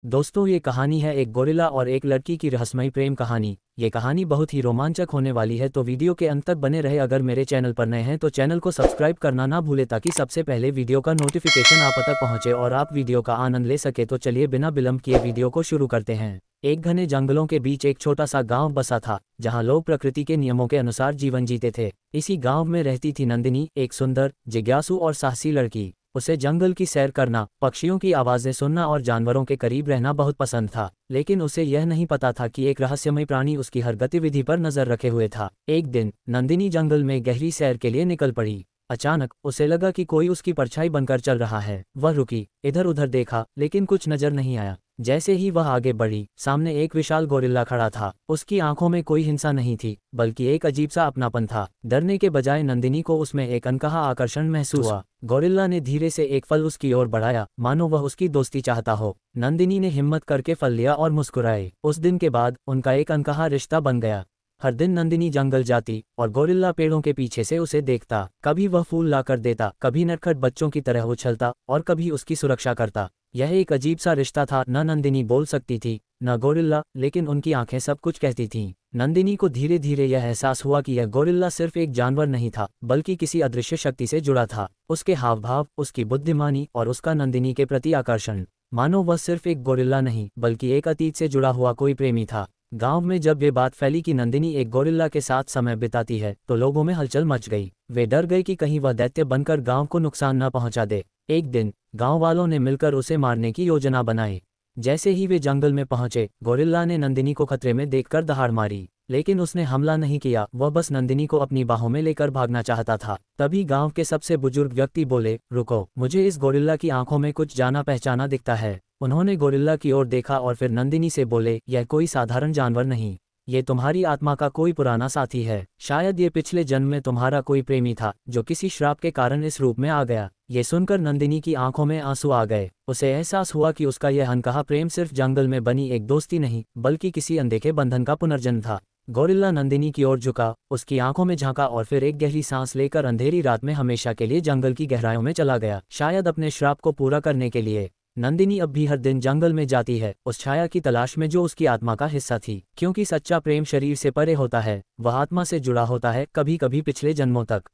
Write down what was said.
दोस्तों, ये कहानी है एक गोरिल्ला और एक लड़की की रहस्यमयी प्रेम कहानी। ये कहानी बहुत ही रोमांचक होने वाली है, तो वीडियो के अंत तक बने रहे। अगर मेरे चैनल पर नए हैं तो चैनल को सब्सक्राइब करना ना भूले, ताकि सबसे पहले वीडियो का नोटिफिकेशन आप तक पहुंचे और आप वीडियो का आनंद ले सके। तो चलिए बिना विलंब किए वीडियो को शुरू करते हैं। एक घने जंगलों के बीच एक छोटा सा गाँव बसा था, जहाँ लोग प्रकृति के नियमों के अनुसार जीवन जीते थे। इसी गाँव में रहती थी नंदिनी, एक सुंदर, जिज्ञासु और साहसी लड़की। उसे जंगल की सैर करना, पक्षियों की आवाज़ें सुनना और जानवरों के करीब रहना बहुत पसंद था। लेकिन उसे यह नहीं पता था कि एक रहस्यमय प्राणी उसकी हर गतिविधि पर नजर रखे हुए था। एक दिन नंदिनी जंगल में गहरी सैर के लिए निकल पड़ी। अचानक उसे लगा कि कोई उसकी परछाई बनकर चल रहा है। वह रुकी, इधर उधर देखा, लेकिन कुछ नजर नहीं आया। जैसे ही वह आगे बढ़ी, सामने एक विशाल गोरिल्ला खड़ा था। उसकी आंखों में कोई हिंसा नहीं थी, बल्कि एक अजीब सा अपनापन था। डरने के बजाय नंदिनी को उसमें एक अनकहा आकर्षण महसूस हुआ। गोरिल्ला ने धीरे से एक फल उसकी ओर बढ़ाया, मानो वह उसकी दोस्ती चाहता हो। नंदिनी ने हिम्मत करके फल लिया और मुस्कुराई। उस दिन के बाद उनका एक अनकहा रिश्ता बन गया। हर दिन नंदिनी जंगल जाती और गोरिल्ला पेड़ों के पीछे से उसे देखता। कभी वह फूल लाकर देता, कभी नटखट बच्चों की तरह उछलता और कभी उसकी सुरक्षा करता। यह एक अजीब सा रिश्ता था। न नंदिनी बोल सकती थी, न गोरिल्ला, लेकिन उनकी आंखें सब कुछ कहती थीं। नंदिनी को धीरे धीरे यह एहसास हुआ कि यह गोरिल्ला सिर्फ एक जानवर नहीं था, बल्कि किसी अदृश्य शक्ति से जुड़ा था। उसके हाव भाव, उसकी बुद्धिमानी और उसका नंदिनी के प्रति आकर्षण, मानो वह सिर्फ एक गोरिल्ला नहीं, बल्कि एक अतीत से जुड़ा हुआ कोई प्रेमी था। गांव में जब ये बात फैली कि नंदिनी एक गोरिल्ला के साथ समय बिताती है, तो लोगों में हलचल मच गई। वे डर गए कि कहीं वह दैत्य बनकर गांव को नुकसान न पहुंचा दे। एक दिन गांव वालों ने मिलकर उसे मारने की योजना बनाई। जैसे ही वे जंगल में पहुंचे, गोरिल्ला ने नंदिनी को खतरे में देखकर दहाड़ मारी। लेकिन उसने हमला नहीं किया, वह बस नंदिनी को अपनी बाहों में लेकर भागना चाहता था। तभी गांव के सबसे बुजुर्ग व्यक्ति बोले, रुको, मुझे इस गोरिल्ला की आंखों में कुछ जाना पहचाना दिखता है। उन्होंने गोरिल्ला की ओर देखा और फिर नंदिनी से बोले, यह कोई साधारण जानवर नहीं, ये तुम्हारी आत्मा का कोई पुराना साथी है। शायद ये पिछले जन्म में तुम्हारा कोई प्रेमी था, जो किसी श्राप के कारण इस रूप में आ गया। ये सुनकर नंदिनी की आंखों में आंसू आ गए। उसे एहसास हुआ कि उसका यह अनकहा प्रेम सिर्फ जंगल में बनी एक दोस्ती नहीं, बल्कि किसी अनदेखे बंधन का पुनर्जन्म था। गोरिल्ला नंदिनी की ओर झुका, उसकी आंखों में झांका और फिर एक गहरी सांस लेकर अंधेरी रात में हमेशा के लिए जंगल की गहराइयों में चला गया। शायद अपने श्राप को पूरा करने के लिए। नंदिनी अब भी हर दिन जंगल में जाती है, उस छाया की तलाश में जो उसकी आत्मा का हिस्सा थी। क्योंकि सच्चा प्रेम शरीर से परे होता है, वह आत्मा से जुड़ा होता है, कभी कभी पिछले जन्मों तक।